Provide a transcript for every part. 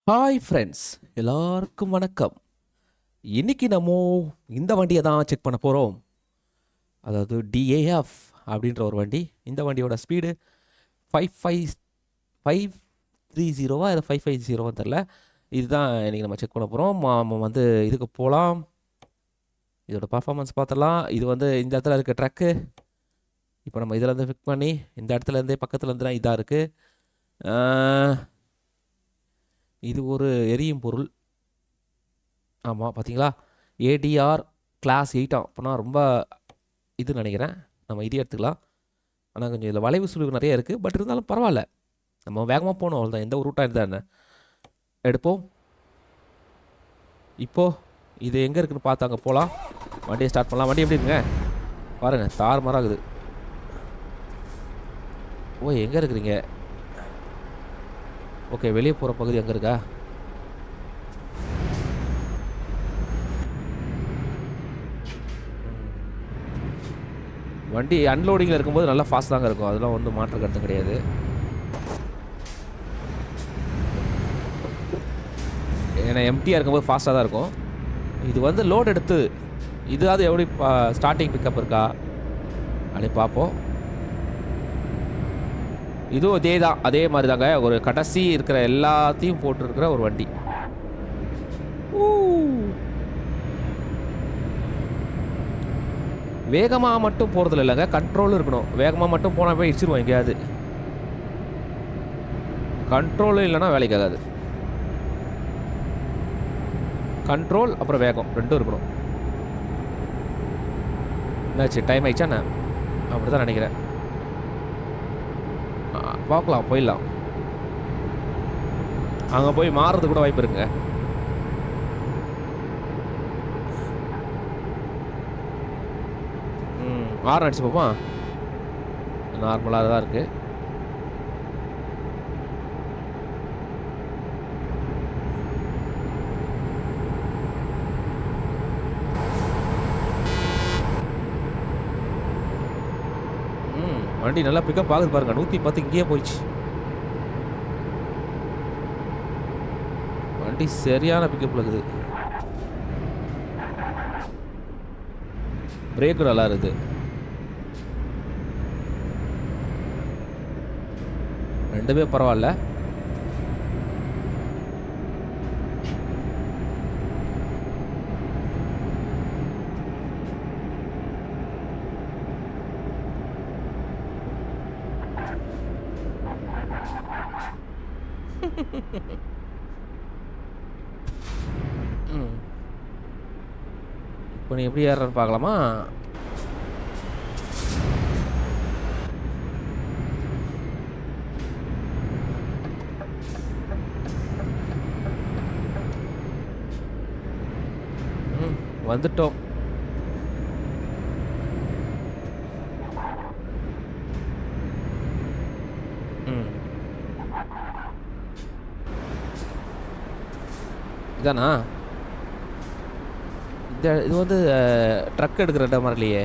Hi friends, எல்லாருக்கும் வணக்கம். இன்னைக்கு நம்ம இந்த வண்டியை தான் செக் பண்ண போகிறோம். அதாவது டிஏஎஃப் அப்படின்ற ஒரு வண்டி. இந்த வண்டியோட ஸ்பீடு 550 இல்லை 550 தெரில. இதுதான் இன்றைக்கி நம்ம செக் பண்ண போகிறோம். நம்ம வந்து இதுக்கு போகலாம். இதோட பர்ஃபார்மன்ஸ் பார்த்துடலாம். இது வந்து இந்த இடத்துல இருக்க ட்ரக்கு. இப்போ நம்ம இதிலேருந்து ஃபிக் பண்ணி இந்த இடத்துலேருந்தே பக்கத்துலேருந்து தான் இதாக இருக்குது. இது ஒரு எரியும் பொருள். ஆமாம், பார்த்தீங்களா? ஏடிஆர் கிளாஸ் 8 அப்போனா ரொம்ப இது நினைக்கிறேன். நம்ம இதே எடுத்துக்கலாம். ஆனால் கொஞ்சம் இதில் வளைவு சுழிவு நிறைய இருக்குது. பட் இருந்தாலும் பரவாயில்ல, நம்ம வேகமாக போகணும். அவ்வளோதான். எந்த ஒரு ரூட்டாக இருந்தால் என்ன எடுப்போம். இப்போது இது எங்கே இருக்குதுன்னு பார்த்து அங்கே போகலாம். வண்டியை ஸ்டார்ட் பண்ணலாம். வண்டி எப்படி இருக்குங்க பாருங்கள், தாறுமாறாகுது. ஓ, எங்கே இருக்கிறீங்க? ஓகே, வெளியே போகிற பகுதி எங்கே இருக்கா? வண்டி அன்லோடிங்கில் இருக்கும்போது நல்லா ஃபாஸ்ட் தாங்க இருக்கும். அதெல்லாம் வந்து மாற்று கருத்து கிடையாது. ஏன்னா எம்டியாக இருக்கும்போது ஃபாஸ்ட்டாக தான் இருக்கும். இது வந்து லோட் எடுத்து இதாவது எப்படி ஸ்டார்டிங் பிக்கப் இருக்கா அப்படின்னு பார்ப்போம். இதுவும் அதே தான், அதே மாதிரி தாங்க. ஒரு கடைசி இருக்கிற எல்லாத்தையும் போட்டுருக்கிற ஒரு வண்டி. வேகமாக மட்டும் போகிறதுல இல்லைங்க, கண்ட்ரோலும் இருக்கணும். வேகமாக மட்டும் போனால் போய் இடிச்சிருவோம் எங்கேயாவது. கண்ட்ரோலும் இல்லைன்னா வேலைக்கு ஆகாது. கண்ட்ரோல் அப்புறம் வேகம் ரெண்டும் இருக்கணும். என்னாச்சு, டைம் ஆயிடுச்சா? நான் அப்படி தான் நினைக்கிறேன். பார்க்கலாம், போயிடலாம். அங்கே போய் மாறுறது கூட வாய்ப்பு இருக்குங்க. ஆறு அடிச்சு பார்ப்போம். நார்மலாக தான் இருக்குது. வண்டி நல்லா பிக்கப் ஆகுது பாருங்க. 110 இங்கேயே போயிடுச்சு. வண்டி சரியான பிக்கப் இருக்குது. பிரேக்கு நல்லா இருக்குது. ரெண்டுமே பரவாயில்ல. இப்போ நீ எப்படி ஏறன்னு பார்க்கலாமா? வந்துட்டோம். இதானா? இது வந்து ட்ரக் எடுக்கிற இடம் மாதிரி இல்லையே.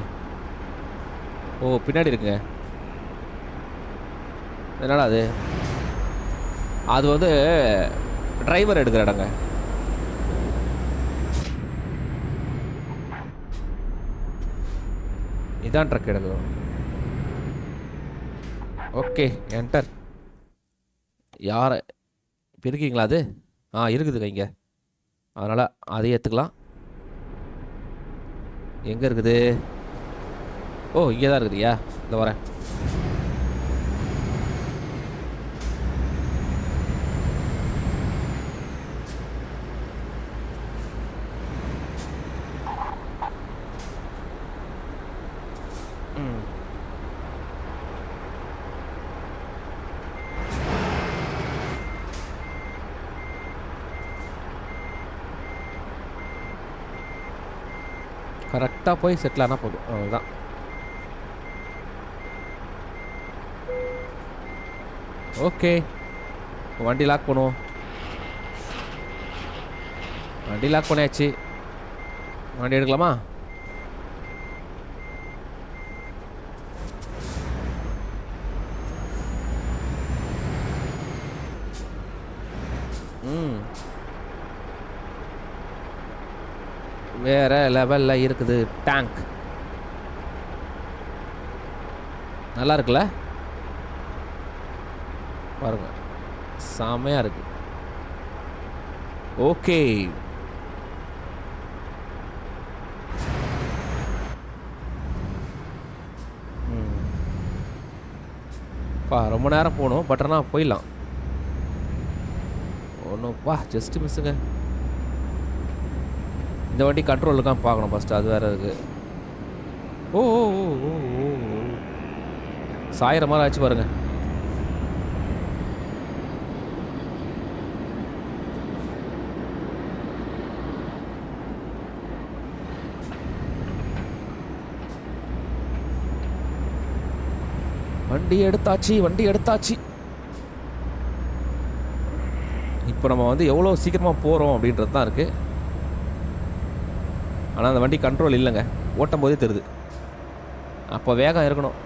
ஓ, பின்னாடி இருக்குங்க. என்னடா அது? அது வந்து டிரைவர் எடுக்கிற இடங்க. இதான் ட்ரக் எடுக்கும். Okay, enter. யார் இப்போ இருக்கீங்களா? அது இருக்குதுங்க இங்கே. அதனால் அதை ஏற்றுக்கலாம். எங்கே இருக்குது? ஓ, இங்கே தான் இருக்குதுயா. இந்த வரேன். கரெக்டாக போய் செட்டில் ஆனால் போதும், அவ்வளோதான். ஓகே, வண்டி லாக் பண்ணுவோம். வண்டி லாக் பண்ணியாச்சு. வண்டி எடுக்கலாமா? ம். வேற லெவல்ல இருக்குது டேங்க். நல்லா இருக்குல்ல? பாருங்க. செமையா இருக்கு. ஓகே. ரொம்ப நேரம் போகணும். பட் ஆனால் போயிடலாம். ஒன்றுப்பா ஜஸ்ட் மிஸ்ஸுங்க. இந்த வண்டி கண்ட்ரோல் இருக்கான்னு பார்க்கணும் ஃபஸ்ட்டு. அது வேறு இருக்குது. ஓ ஓ ஓ ஓ ஓ ஓ. சாயிற மாதிரி ஆச்சு பாருங்க. வண்டி எடுத்தாச்சு. இப்போ நம்ம வந்து எவ்வளோ சீக்கிரமாக போகிறோம் அப்படின்றது தான் இருக்குது. ஆனால் அந்த வண்டி கண்ட்ரோல் இல்லைங்க. ஓட்டும் போதே தெரியுது. அப்போ வேகம் இருக்கணும்.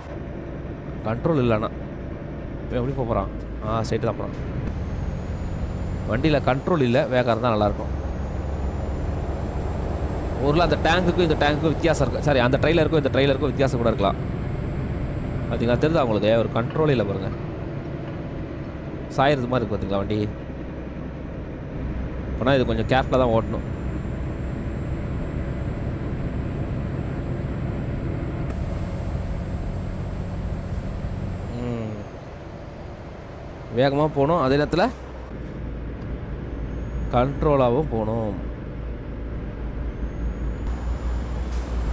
கண்ட்ரோல் இல்லைண்ணா எப்படி போகிறான்? ஸ்ட்ரைட்டு தான் போகிறான். வண்டியில் கண்ட்ரோல் இல்லை, வேகம் இருந்தால் நல்லாயிருக்கும். ஊரில் அந்த டேங்குக்கும் இந்த டேங்குக்கும் வித்தியாசம் இருக்குது. சாரி, அந்த ட்ரெயிலருக்கும் இந்த ட்ரெயிலருக்கும் வித்தியாசம் கூட இருக்கலாம். பார்த்தீங்களா, தெரியுதா உங்களுக்கு? ஒரு கண்ட்ரோல் இல்லை பாருங்கள். சாயிறது மாதிரி இருக்குது பார்த்தீங்களா வண்டி? அப்போனா இது கொஞ்சம் கேர்ஃபுல்லாக தான் ஓட்டணும். வேகமாக போகணும், அதே நேரத்தில் கண்ட்ரோலாகவும் போகணும்.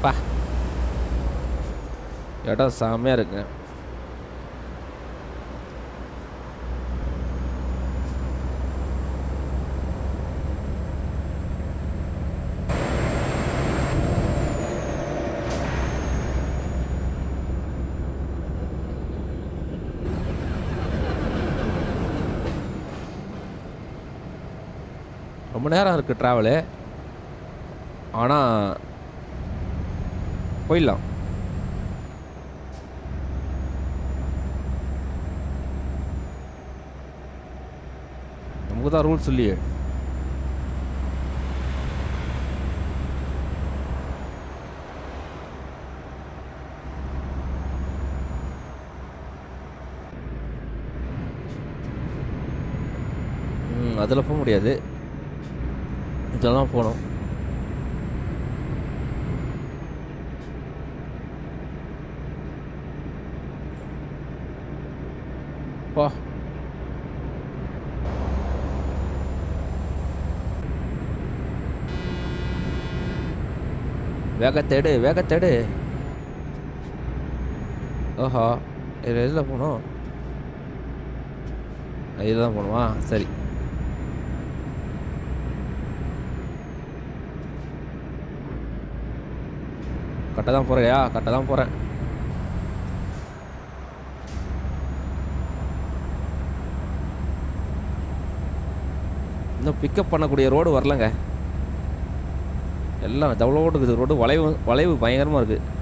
பா இடம் செம்மையாக இருக்குங்க. ரொம்ப நேரம் இருக்குது ட்ராவலு. ஆனால் போயிடலாம். நமக்கு தான் ரூல்ஸ் இல்லையே. அதில் போக முடியாது, இதெல்லாம் போகணும். பா வேகத்தேடு. ஓஹோ, இதில் போகணும். இதில் தான் போகணுமா? சரி. கரெக்டாக தான் போகிறேயா? கரெக்டாக தான் போகிறேன். இன்னும் பிக்கப் பண்ணக்கூடிய ரோடு வரலங்க. எல்லாம் டவுன்லோடு இருக்குது ரோடு. வளைவு பயங்கரமாக இருக்குது.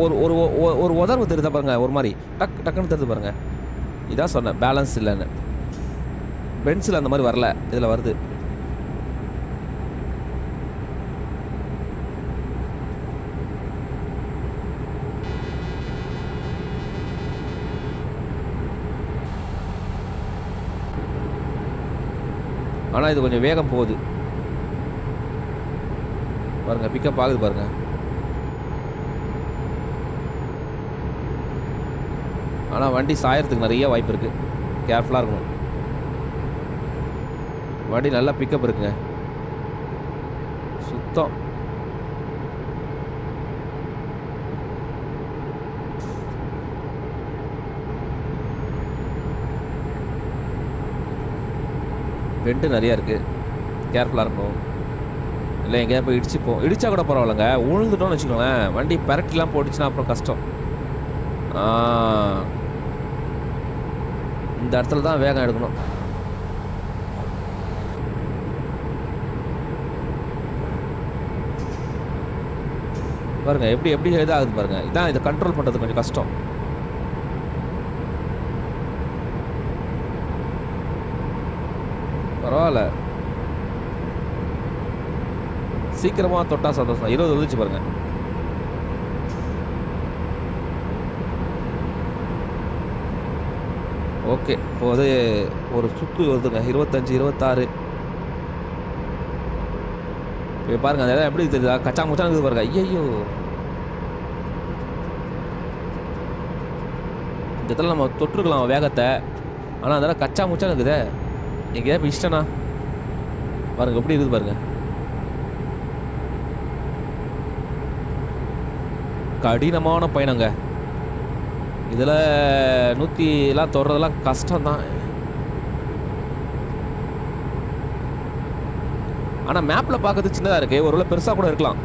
ஒரு ஒரு ஒரு உதர்வு தெரியுதா பாருங்க, ஒரு மாதிரி டக்குன்னு தெரியுது பாருங்க. இதான் சொன்னேன் பேலன்ஸ் இல்லைன்னு. பென்சில் அந்த மாதிரி வரல, இதில் வருது. ஆனால் இது கொஞ்சம் வேகம் போகுது பாருங்க. பிக்கப் ஆகுது பாருங்க. ஆனால் வண்டி சாயறதுக்கு நிறைய வாய்ப்பு இருக்குது. கேர்ஃபுல்லாக இருக்கணும். வண்டி நல்லா பிக்கப் இருக்குங்க, சுத்தம். பெண்டு நிறையா இருக்குது, கேர்ஃபுல்லாக இருக்கணும். இல்லை எங்கேயா போய் இடிச்சா கூட பரவாயில்லைங்க. உழுந்துட்டோம்னு வச்சுக்கோங்களேன், வண்டி பரட்டிலாம் போட்டுச்சுன்னா அப்புறம் கஷ்டம். இந்த இடத்துல தான் வேகம் எடுக்கணும். பாருங்க எப்படி எப்படி இதாகுது பாருங்க. இதான் இதை கண்ட்ரோல் பண்ணுறது கொஞ்சம் கஷ்டம். பரவாயில்ல, சீக்கிரமாக தொட்டா சந்தோஷம். 20 வந்துச்சு பாருங்க. ஓகே, இப்போ வந்து ஒரு சுற்று வருதுங்க. 25, 26. இப்போ பாருங்க அந்த இடம் எப்படி தெரியுதா? கச்சா முச்சா இருக்குது பாருங்க. ஐயோ, இந்த இடத்துல நம்ம தொற்றுக்கலாம் வேகத்தை. ஆனால் அந்த இடம் கச்சா முச்சா இருக்குதே. நீங்கள் ஏன் இஷ்டனா பாருங்க எப்படி இருக்குது பாருங்க. கடினமான பயணங்க இதில். 100 தொடுறதெல்லாம் கஷ்டம்தான். ஆனால் மேப்பில் பார்க்கறது சின்னதாக இருக்குது, ஒருவேளை பெருசாக கூட இருக்கலாம்.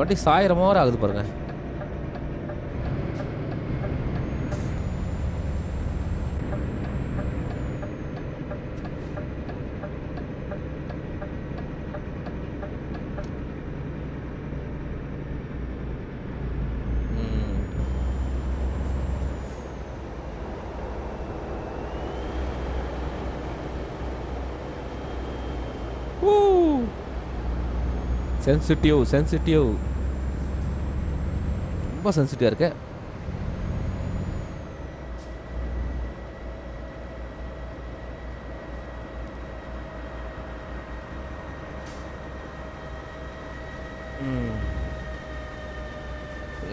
வண்டி சாயிரம் மாதிரி ஆகுது பாருங்க. சென்சிட்டிவ் ரொம்ப சென்சிட்டிவாக இருக்கு.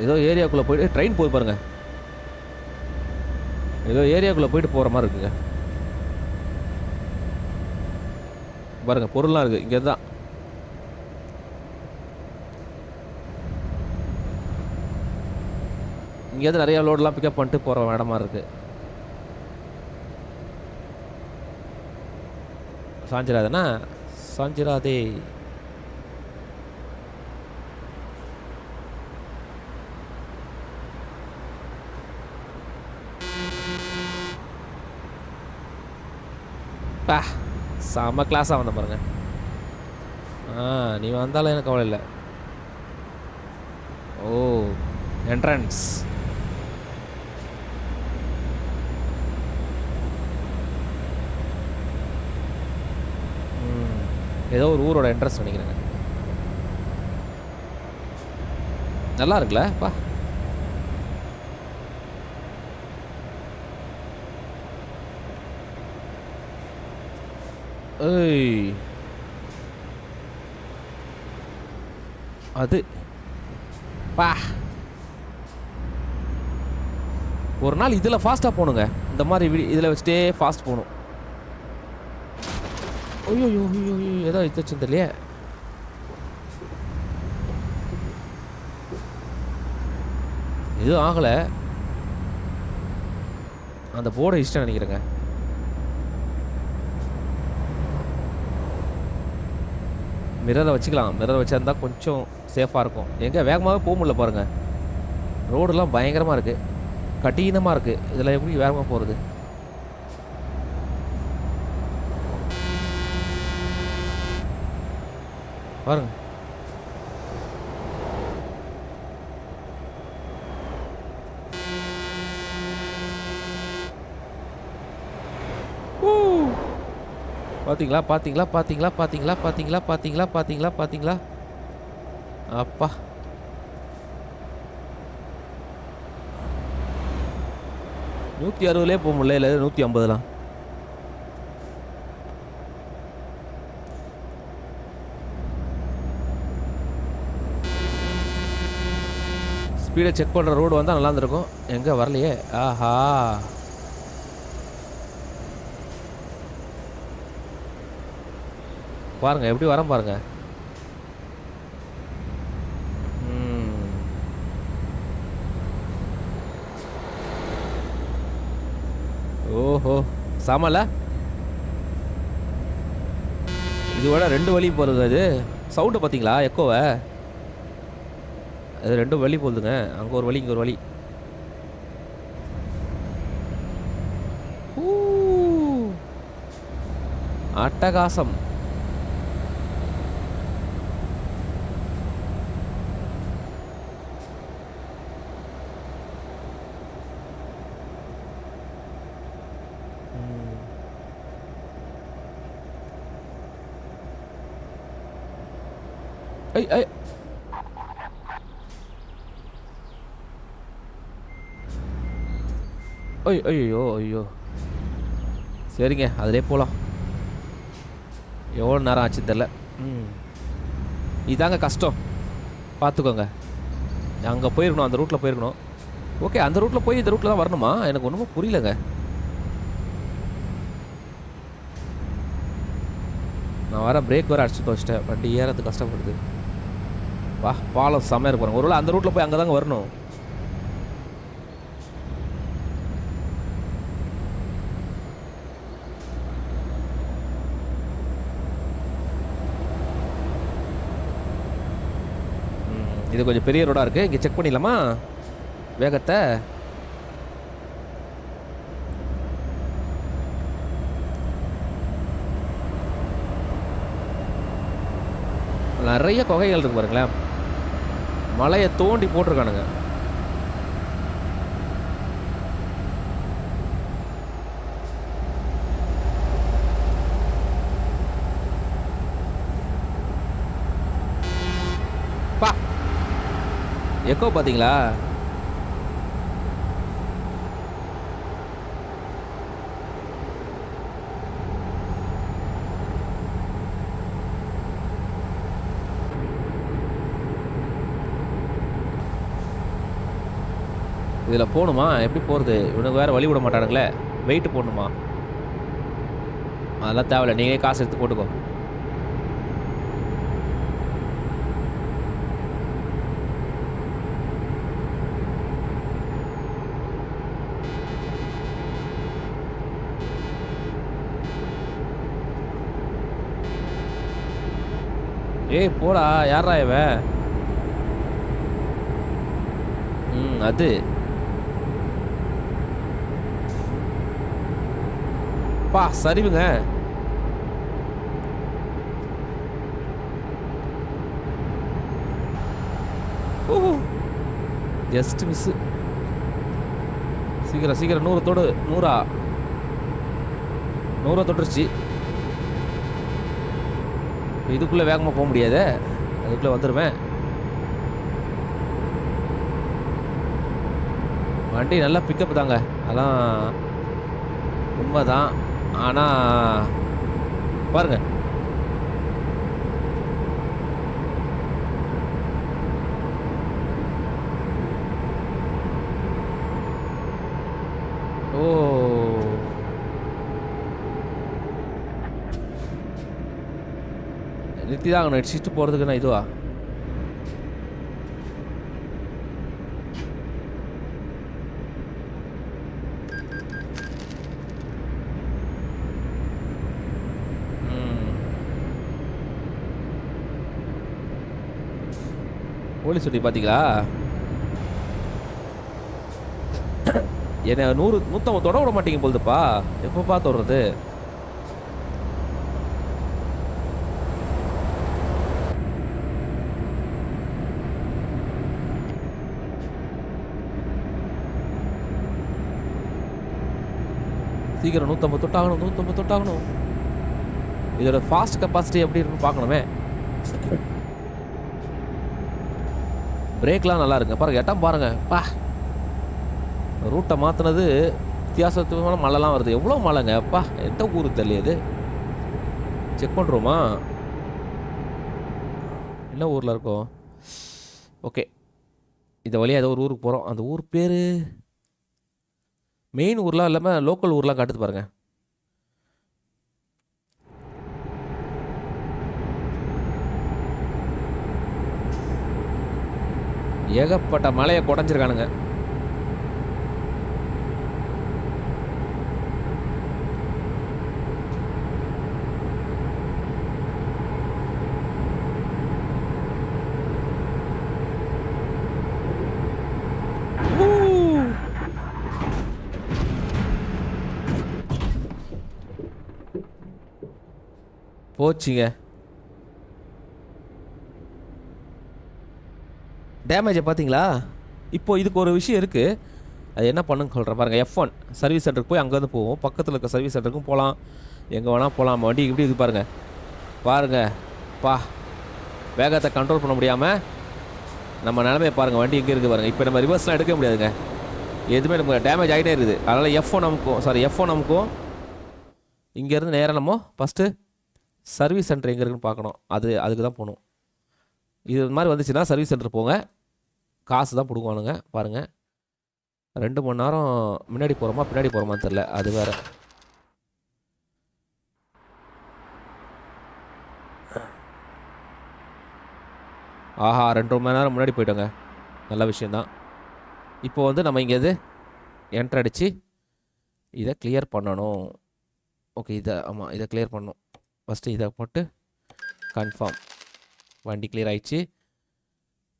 ஏதோ ஏரியாக்குள்ளே போயிட்டு ட்ரெயின் போய் பாருங்க. ஏதோ ஏரியாக்குள்ளே போயிட்டு போகிற மாதிரி இருக்குங்க. பாருங்க பொருள்லாம் இருக்குது இங்கே தான். இங்கேருந்து நிறைய லோடெலாம் பிக்கப் பண்ணிட்டு போகிற இடமா இருக்குது. சாஞ்சிராதேண்ணா, சாஞ்சிராதே. செம்ம கிளாஸாக வந்த பாருங்க. நீ வந்தாலும் எனக்கு கவலை இல்லை. ஓ, என்ட்ரன்ஸ். ஏதோ ஒரு ஊரோட என்ட்ரன்ஸ் நினைக்கிறேங்க. நல்லா இருக்குல்ல பா. ஏய், அது பா. ஒரு நாள் இதில் ஃபாஸ்ட்டாக போகணுங்க. இந்த மாதிரி இதில் வச்சுட்டே ஃபாஸ்ட் போகணும். ஐயோ ஏதோ வச்சுன்னு தெரியலையே. எதுவும் ஆகலை. அந்த போர்டை இஷ்டம் நினைக்கிறேங்க. மிரரை வச்சுக்கலாம். மிரரை வச்சிருந்தா கொஞ்சம் சேஃபாக இருக்கும். எங்கே வேகமாகவே போக முடியல பாருங்கள். ரோடெல்லாம் பயங்கரமாக இருக்குது, கடினமாக இருக்குது. இதில் எப்படி வேகமாக போகிறது? பாருங்க. பாத்தீங்களா? அப்பா, நூற்றி 60 போக முடியல. இல்லை 150. ஸ்பீடை செக் பண்ணுற ரோடு வந்தால் நல்லா இருந்திருக்கும். எங்கே வரலையே. ஆஹா, பாருங்க எப்படி வரேன் பாருங்க. ஓஹோ, சமல இது விட 2 வழி போகுதுங்க அது. சவுண்டை பார்த்தீங்களா எக்கோவை? அது 2 வழி போகுதுங்க. அங்கே ஒரு வழி, இங்கே ஒரு வழி. அட்டகாசம். ஐ ஐ ஐயோ ஐயோ. சரிங்க, அதிலே போகலாம். எவ்வளோ நேரம் ஆச்சு தெரில. இதாங்க கஷ்டம், பார்த்துக்கோங்க. அங்கே போயிருக்கணும், அந்த ரூட்டில் போயிருக்கணும். ஓகே, அந்த ரூட்டில் போய் இந்த ரூட்டில் தான் வரணுமா? எனக்கு ஒன்றுமே புரியலங்க. நான் வர பிரேக் வேறு அடிச்சு வச்சிட்டேன். வண்டி ஏறது கஷ்டப்படுது. வா, பாலம் செம்மையாக இருக்கு பாருங்க. ஒருவேளை அந்த ரூட்டில் போய் அங்கே தாங்க வரணும். இது கொஞ்சம் பெரிய ரோடாக இருக்குது. இங்கே செக் பண்ணிடலாமா வேகத்தை? நிறைய குகைகள் இருக்கு பாருங்களேன். மலையை தோண்டி போட்டிருக்கானுங்க. பா, எக்கோ பார்த்தீங்களா? இதில் போகணுமா? எப்படி போகிறது? இவனுக்கு வேறு வழி விட மாட்டானுங்களே. வெயிட்டு போடணுமா? அதெல்லாம் தேவையில்ல, நீங்களே காசு எடுத்து போட்டுக்கோ. ஏய் போடா, யாரா இவன்? அது பா சரிவுங்க. Just miss. சீக்கிரம் சீக்கிரம் 100 தொடு. 100 தொட்டுருச்சு. இதுக்குள்ளே வேகமாக போக முடியாது, அதுக்குள்ளே வந்துடுவேன். வண்டி நல்லா பிக்கப் தாங்க, அதெல்லாம் உண்மைதான். ஆனால் பாருங்க, ஓ நிறுத்தி தான் அங்கே நடிச்சிட்டு போகிறதுக்கு நான் இதுவா? போலீஸ் சொல்லி பார்த்தீங்களா? என்ன 100 தொட விட மாட்டீங்க போகுதுப்பா. எப்போ பார்த்து வர்றது? சீக்கிரம் 150 தொட்டாகணும், 150 தொட்டாகணும். இதோட ஃபாஸ்ட் கெப்பாசிட்டி எப்படி இருக்குன்னு பார்க்கணுமே. பிரேக்லாம் நல்லா இருக்குங்க பாருங்க, எட்டம் பாருங்க. பா, ரூட்டை மாற்றினது வித்தியாசமான மழைலாம் வருது. எவ்வளோ மழைங்க அப்பா, எந்த ஊருக்கு தெரியாது. செக் பண்ணுறோமா என்ன ஊரில் இருக்கோம்? ஓகே, இந்த வழியாக ஏதோ ஒரு ஊருக்கு போகிறோம். அந்த ஊர் பேர் மெயின் ஊர்லாம் இல்லாமல் லோக்கல் ஊர்லாம் காட்டுது பாருங்க. ஏகப்பட்ட மலையை குடஞ்சிருக்கானுங்க. போச்சுங்க. டேமேஜை பார்த்தீங்களா? இப்போ இதுக்கு ஒரு விஷயம் இருக்குது. அது என்ன பண்ணுன்னு சொல்கிறேன் பாருங்கள். F1 சர்வீஸ் சென்டருக்கு போய் அங்கேருந்து போவோம். பக்கத்தில் இருக்க சர்வீஸ் சென்டருக்கும் போகலாம், எங்கே வேணால் போகலாம். வண்டி இப்படி இது பாருங்கள். பாருங்கள் பா, வேகத்தை கண்ட்ரோல் பண்ண முடியாமல் நம்ம நிலமையை பாருங்கள். வண்டி எங்கே இருக்குது பாருங்கள். இப்போ நம்ம ரிவர்ஸ்லாம் எடுக்க முடியாதுங்க, எதுவுமே நமக்கு டேமேஜ் ஆகிட்டே இருக்குது. அதனால் F1 நமக்கும் இங்கேருந்து நேராக நம்ம ஃபஸ்ட்டு சர்வீஸ் சென்டர் எங்கே இருக்குன்னு பார்க்கணும். அதுக்கு தான் போகணும். இது மாதிரி வந்துச்சுன்னா சர்வீஸ் சென்டர் போங்க, காசு தான் பிடுங்குவானுங்க பாருங்கள். 2 மணி நேரம் முன்னாடி போகிறோமா பின்னாடி போகிறோமான்னு தெரில, அது வேறு. ஆஹா, 2 மணி நேரம் முன்னாடி போயிட்டோங்க. நல்ல விஷயந்தான். இப்போ வந்து நம்ம இங்கே என்ட்ரு அடித்து இதை கிளியர் பண்ணணும். ஓகே, ஆமாம், இதை கிளியர் பண்ணணும். ஃபஸ்ட்டு இதை போட்டு கன்ஃபார்ம். வண்டி கிளியர் ஆகிடுச்சு.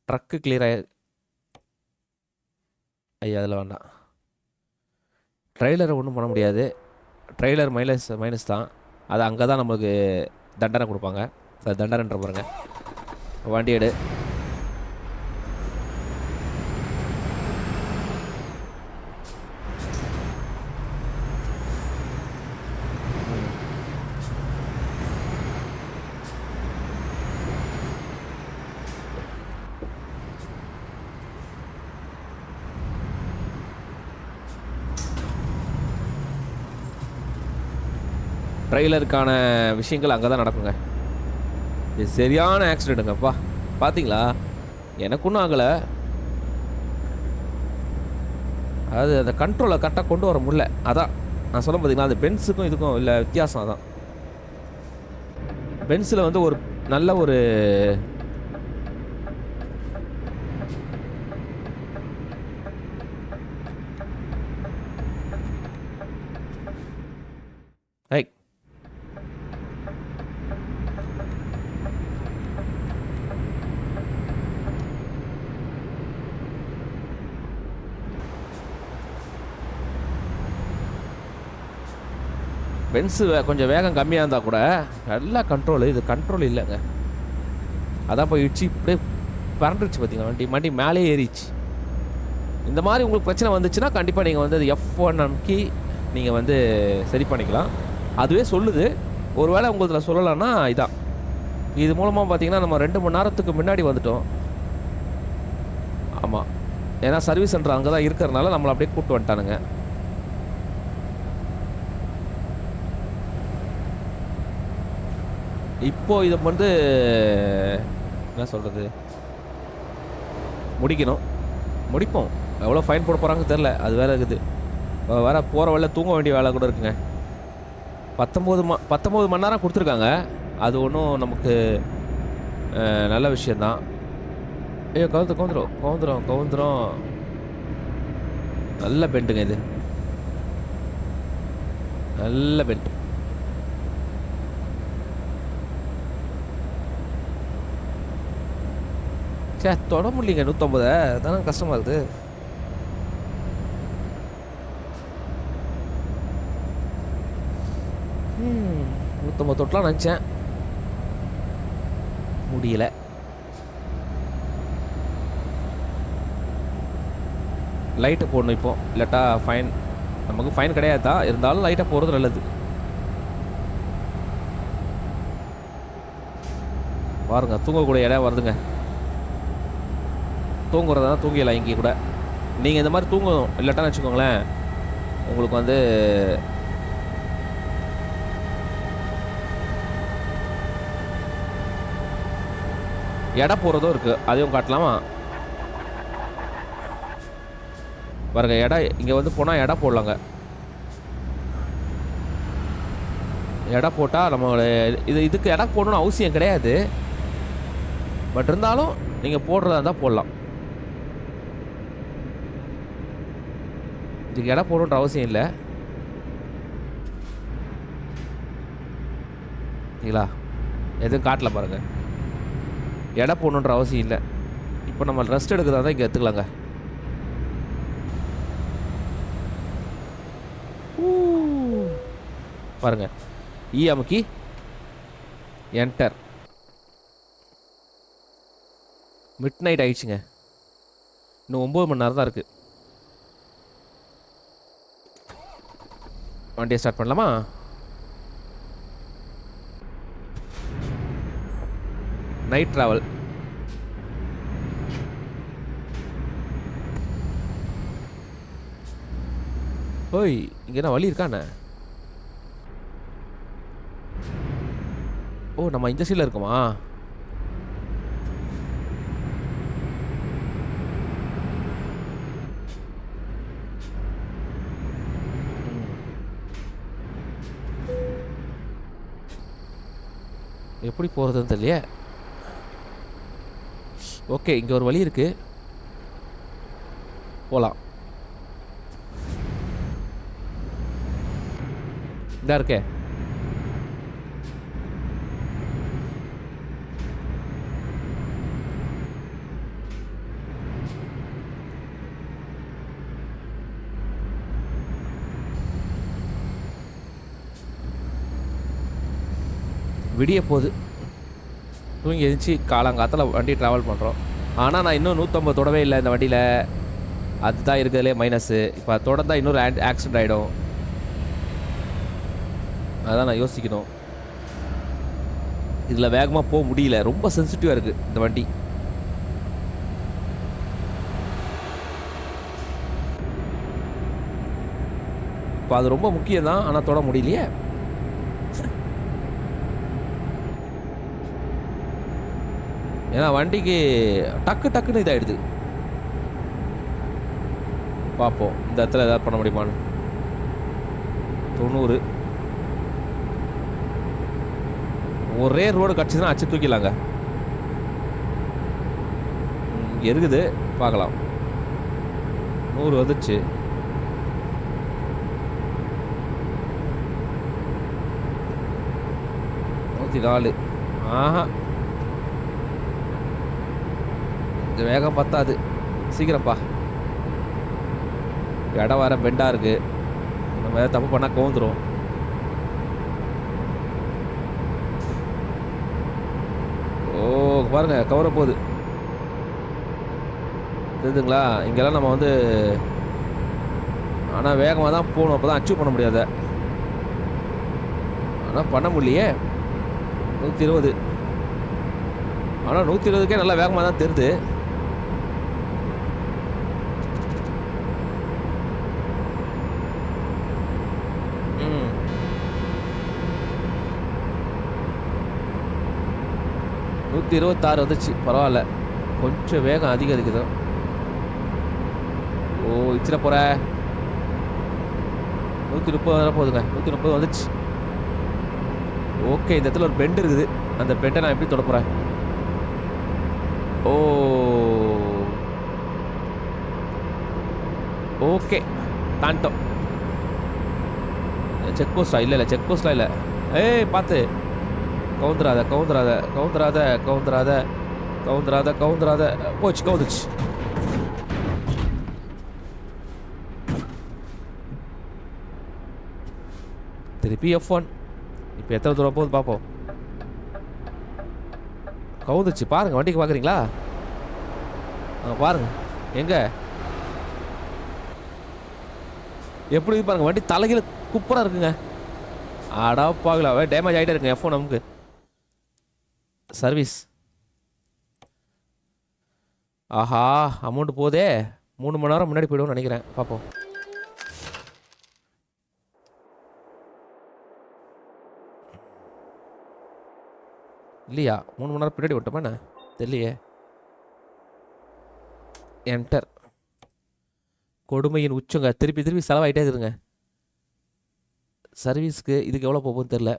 ட்ரக்கு கிளியர் ஐயா, அதில் வேண்டாம். ட்ரெய்லரை ஒன்றும் பண்ண முடியாது. ட்ரெய்லர் மைனஸ் தான். அது அங்கே தான் நம்மளுக்கு தண்டனை கொடுப்பாங்க. சார் தண்டனைன்ற பாருங்க. வண்டி எடு. ட்ரெய்லருக்கான விஷயங்கள் அங்கே தான் நடக்குங்க. இது சரியான ஆக்சிடெண்ட்டுங்கப்பா. பார்த்தீங்களா, எனக்கு ஒன்றும் ஆகலை. அதாவது அந்த கண்ட்ரோலை கரெக்டாக கொண்டு வர முடியல. அதான் நான் சொல்ல பார்த்தீங்களா, அந்த பென்ஸுக்கும் இதுக்கும் இல்லை வித்தியாசம். அதான் பென்ஸில் வந்து ஒரு நல்ல ஒரு பென்ஸு கொஞ்சம் வேகம் கம்மியாக இருந்தால் கூட நல்லா கண்ட்ரோலு. இது கண்ட்ரோல் இல்லைங்க. அதான் போய் இடிச்சு இப்படியே பறந்துருச்சு பார்த்தீங்களா, வண்டி மேலே ஏறிச்சு. இந்த மாதிரி உங்களுக்கு பிரச்சனை வந்துச்சுன்னா கண்டிப்பாக நீங்கள் வந்து அது F1 அமுக்கி நீங்கள் வந்து சரி பண்ணிக்கலாம். அதுவே சொல்லுது. ஒரு வேளை உங்களுக்கு சொல்லலைன்னா இதான். இது மூலமாக பார்த்தீங்கன்னா நம்ம 2 மணி நேரத்துக்கு முன்னாடி வந்துட்டோம். ஆமாம், ஏன்னா சர்வீஸ் சென்டர் அங்கே தான் இருக்கிறதுனால நம்மளை அப்படியே கூப்பிட்டு வந்துட்டானுங்க. இப்போது இதை வந்து என்ன சொல்கிறது, முடிப்போம். எவ்வளோ ஃபைன் போட போகிறாங்க தெரில, அது வேறு இருக்குது. வேறு போகிற வழியில் தூங்க வேண்டிய வேலை கூட இருக்குங்க. 19 மணி நேரம் கொடுத்துருக்காங்க. அது ஒன்றும் நமக்கு நல்ல விஷயந்தான். ஐயோ, கவுந்துரும். நல்ல பெண்டுங்க இது, நல்ல பெண்ட். சே, தொட முடியலைங்க 150. தானே கஷ்டமாக இருக்குது. தொட்டலாம் நினச்சேன், முடியல. லைட்டு போடணும் இப்போ, இல்லாட்டா ஃபைன். நமக்கு ஃபைன் கிடையாது தான், இருந்தாலும் லைட்டாக போகிறது நல்லது. பாருங்க, தூங்கக்கூடிய இடம் வருதுங்க. தூங்குறதா தூங்கிடலாம் இங்கே கூட. நீங்கள் இந்த மாதிரி தூங்கணும் இல்லாட்டான்னு வச்சுக்கோங்களேன், உங்களுக்கு வந்து எடை போகிறதும் இருக்குது. அதையும் காட்டலாமா பாருங்க. எடை இங்கே வந்து போனால் எடை போடலாங்க. எடை போட்டால் நம்மளோட இதுக்கு எடை போடணும்னு அவசியம் கிடையாது. பட் இருந்தாலும் நீங்கள் போடுறதா இருந்தால் போடலாம். இதுக்கு எடை போடணுன்ற அவசியம் இல்லை. சரிங்களா, எதுவும் காட்டல பாருங்கள். எடை போடணுன்ற அவசியம் இல்லை. இப்போ நம்ம ரெஸ்ட் எடுக்கிறதா தான் இங்கே எடுத்துக்கலாங்க. பாருங்கள், அமுக்கி என்டர். மிட் நைட் ஆயிடுச்சுங்க. இன்னும் 9 மணி நேரம் தான் இருக்குது. வண்டியை ஸ்டார்ட் பண்ணலாமா? Night travel. ஓய், இங்கே என்ன வழி இருக்காண்ணே? ஓ, நம்ம இந்த சைடில் இருக்குமா? எப்படி போகிறதுன்னு தெரியலையே. ஓகே, இங்கே ஒரு வழி இருக்குது, போகலாம். இந்தா இருக்கே. விடிய போகுது. தூங்கி எழுந்துச்சி காலங்காத்தில் வண்டி ட்ராவல் பண்ணுறோம். ஆனால் நான் இன்னும் 150 தொடவே இல்லை இந்த வண்டியில். அதுதான் இருக்கிறதுலே மைனஸு. இப்போ தொடர்ந்தா இன்னொரு ஆக்சிடென்ட் ஆகிடும். அதான் நான் யோசிக்கணும். இதில் வேகமாக போக முடியல, ரொம்ப சென்சிட்டிவாக இருக்குது இந்த வண்டி. இப்போ அது ரொம்ப முக்கியம் தான், ஆனால் தொட முடியலையே. ஏன்னா வண்டிக்கு டக்குன்னு இதாகிடுது. பார்ப்போம் இந்த இடத்துல ஏதாவது பண்ண முடியுமான்னு. 90. ஒரே ரோடு கிடச்சிதுன்னா அச்சு தூக்கிடலாங்க. இங்கே இருக்குது, பார்க்கலாம். 100 வந்துச்சு. நாலு. ஆஹா, இந்த வேகம் பத்தாது, சீக்கிரம்ப்பா. இடம் வேற பெண்டாக இருக்குது, நம்ம ஏதாவது தப்பு பண்ணால் கவுந்துரும். ஓ பாருங்க, கவர போகுது தெரியுதுங்களா? இங்கெல்லாம் நம்ம வந்து ஆனால் வேகமாக தான் போகணும், அப்போ தான் அச்சீவ் பண்ண முடியாத. ஆனால் பண்ண முடியலையே. 120. ஆனால் 120க்கே நல்லா வேகமாக தான் தெரியுது. ம் 126 வந்துச்சு, பரவாயில்ல. கொஞ்சம் வேகம் அதிகம் இருக்குது. ஓ, இச்சிட போகிற. 130 வர போகுதுங்க. 130 வந்துச்சு. ஓகே, இந்த இடத்துல ஒரு பெண்ட் இருக்குது, அந்த பெண்டை நான் எப்படி தொட போகிறேன்? ஓ ஓகே, தாண்டோம். செக் போஸ்டா? இல்லை செக் போஸ்ட்லாம் இல்லை. ஏய் பார்த்து, கவுந்துராத கவுந்துராத கவுந்துராத கவுந்துராத கவுந்துராத கவுந்துராத. போச்சு, கவுந்துச்சு. திருப்பி F1. இப்போ எத்தனை தூரம் போகுது பார்ப்போம். கவுந்துச்சு பாருங்க, வண்டிக்கு பார்க்குறீங்களா? பாருங்க எங்க எப்படி பாருங்க, வண்டி தலைகீழ குப்பராக இருக்குங்க. ஆடா பார்க்கல, டேமேஜ் ஆகிட்டே இருக்குங்க F1. நமக்கு சர்வீஸ். ஆஹா, அமௌண்ட் போதே. 3 மணி நேரம் முன்னாடி போய்டுவோம்னு நினைக்கிறேன். பார்ப்போம். இல்லையா, 3 மணி நேரம் பின்னாடி விட்டோமா என்ன தெரியலையே. என்டர். கொடுமையின் உச்சங்க. திருப்பி செலவாயிட்டே இருக்குதுங்க சர்வீஸ்க்கு. இதுக்கு எவ்வளோ போகுதுன்னு தெரில.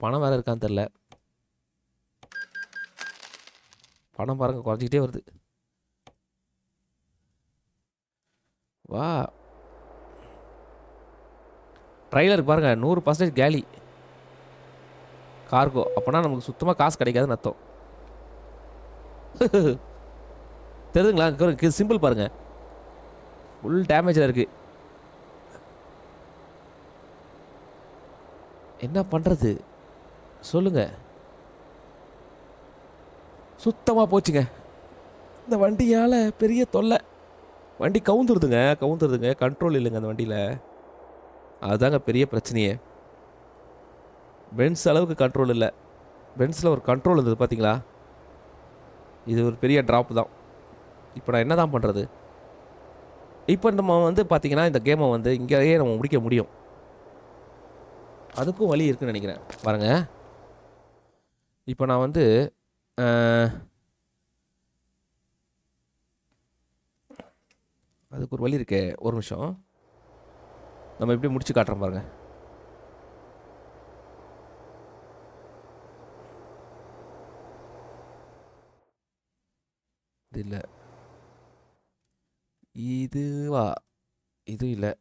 பணம் வேறு இருக்கான்னு தெரில. பணம் பாருங்க குறைஞ்சிக்கிட்டே வருது. வா, ட்ரைலருக்கு பாருங்க 100% கேலி கார்கோ. அப்போனா நமக்கு சுத்தமாக காசு கிடைக்காதுன்னு அர்த்தம். தெரியுதுங்களா? சிம்பிள் பாருங்க, ஃபுல் டேமேஜில் இருக்கு. என்ன பண்ணுறது சொல்லுங்க? சுத்தமாக போச்சுங்க. இந்த வண்டியால் பெரிய தொல்லை. வண்டி கவுந்துருதுங்க, கண்ட்ரோல் இல்லைங்க அந்த வண்டியில். அதுதாங்க பெரிய பிரச்சனையே. பென்ஸ் அளவுக்கு கண்ட்ரோல் இல்லை. பென்ஸில் ஒரு கண்ட்ரோல் இருந்தது பார்த்தீங்களா? இது ஒரு பெரிய ட்ராப் தான். இப்போ நான் என்ன தான் பண்ணுறது? இப்போ நம்ம வந்து பார்த்தீங்கன்னா இந்த கேமை வந்து இங்கேயே நம்ம முடிக்க முடியும். அதுக்கும் வழி இருக்குன்னு நினைக்கிறேன். பாருங்க, இப்போ நான் வந்து அதுக்கு ஒரு வழி இருக்கே. ஒரு நிமிஷம், நம்ம எப்படி முடிச்சு காட்டுறோம் பாருங்க. இது இல்லை, இதுவா? இது இல்லை.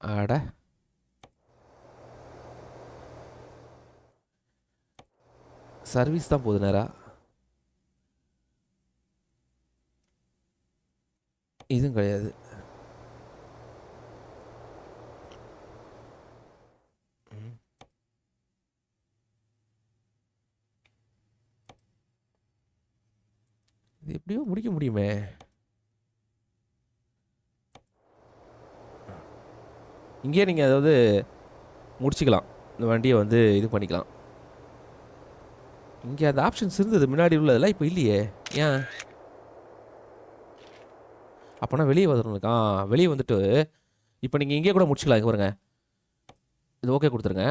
ஆட சர்வீஸ் தான் போகுது நேரா. இதுவும் கிடையாது. இது எப்படியோ முடிக்க முடியுமே. இங்கேயே நீங்கள் அதாவது முடிச்சுக்கலாம். இந்த வண்டியை வந்து இது பண்ணிக்கலாம். இங்கே அந்த ஆப்ஷன்ஸ் இருந்தது முன்னாடி உள்ளதெல்லாம் இப்போ இல்லையே. ஏன்? அப்போனா வெளியே வந்துருக்கா. வெளியே வந்துட்டு இப்போ நீங்கள் இங்கே கூட முடிச்சுக்கலாம். இங்கே பாருங்க, இது ஓகே கொடுத்துருங்க.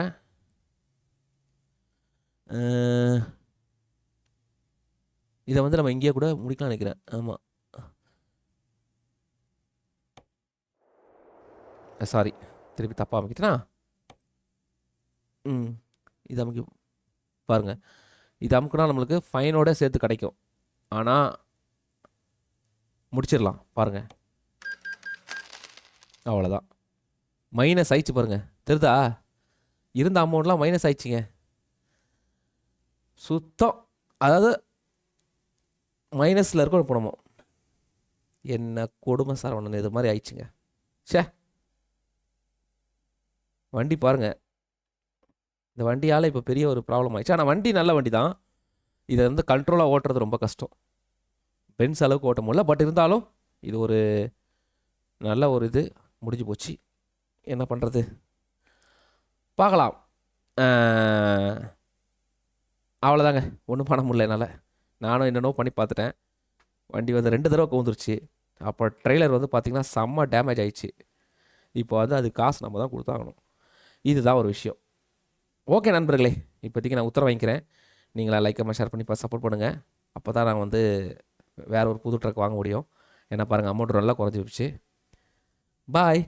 இதை வந்து நம்ம இங்கேயே கூட முடிக்கலாம் நினைக்கிறேன். ஆமாம், சாரி, திருப்பி தப்பாக அமைக்கிட்டேனா? இது அமைக்க பாருங்கள். இது அமுக்குனா நம்மளுக்கு ஃபைனோட சேர்த்து கிடைக்கும். ஆனால் முடிச்சிடலாம் பாருங்கள். அவ்வளோதான். மைனஸ் ஆயிடுச்சு பாருங்கள், தெரியுதா? இருந்த அமௌண்ட்லாம் மைனஸ் ஆயிடுச்சிங்க சுத்தம். அதாவது மைனஸில் இருக்கும் இப்போ நம்ம. என்ன கொடுமை சரவணன், இது மாதிரி ஆயிடுச்சுங்க. சே, வண்டி பாருங்கள். இந்த வண்டியால் இப்போ பெரிய ஒரு ப்ராப்ளம் ஆயிடுச்சு. ஆனால் வண்டி நல்ல வண்டி தான். இதை வந்து கண்ட்ரோலாக ஓட்டுறது ரொம்ப கஷ்டம். பென்ஸ் அளவுக்கு ஓட்ட முடியல. பட் இருந்தாலும் இது ஒரு நல்ல ஒரு இது முடிஞ்சு போச்சு. என்ன பண்ணுறது, பார்க்கலாம். அவ்வளோதாங்க, ஒன்றும் பண்ண முடியல என்னால். நானும் என்னென்னோ பண்ணி பார்த்துட்டேன். வண்டி வந்து 2 தடவை கவுந்துருச்சு. அப்போ ட்ரெய்லர் வந்து பார்த்திங்கன்னா செம்ம டேமேஜ் ஆயிடுச்சு. இப்போ வந்து அது காசு நம்ம தான் கொடுத்தாகணும். இதுதான் ஒரு விஷயம். ஓகே நண்பர்களே, இப்போதைக்கு நான் உத்தரவு வாங்கிக்கிறேன். நீங்களா லைக் கமெண்ட் ஷேர் பண்ணி சப்போர்ட் பண்ணுங்கள். அப்போ தான் நான் வந்து வேறு ஒரு புது ட்ரக் வாங்க முடியும். ஏன்னா பாருங்கள், அமௌண்ட் நல்லா குறைஞ்சி போச்சு. பாய்.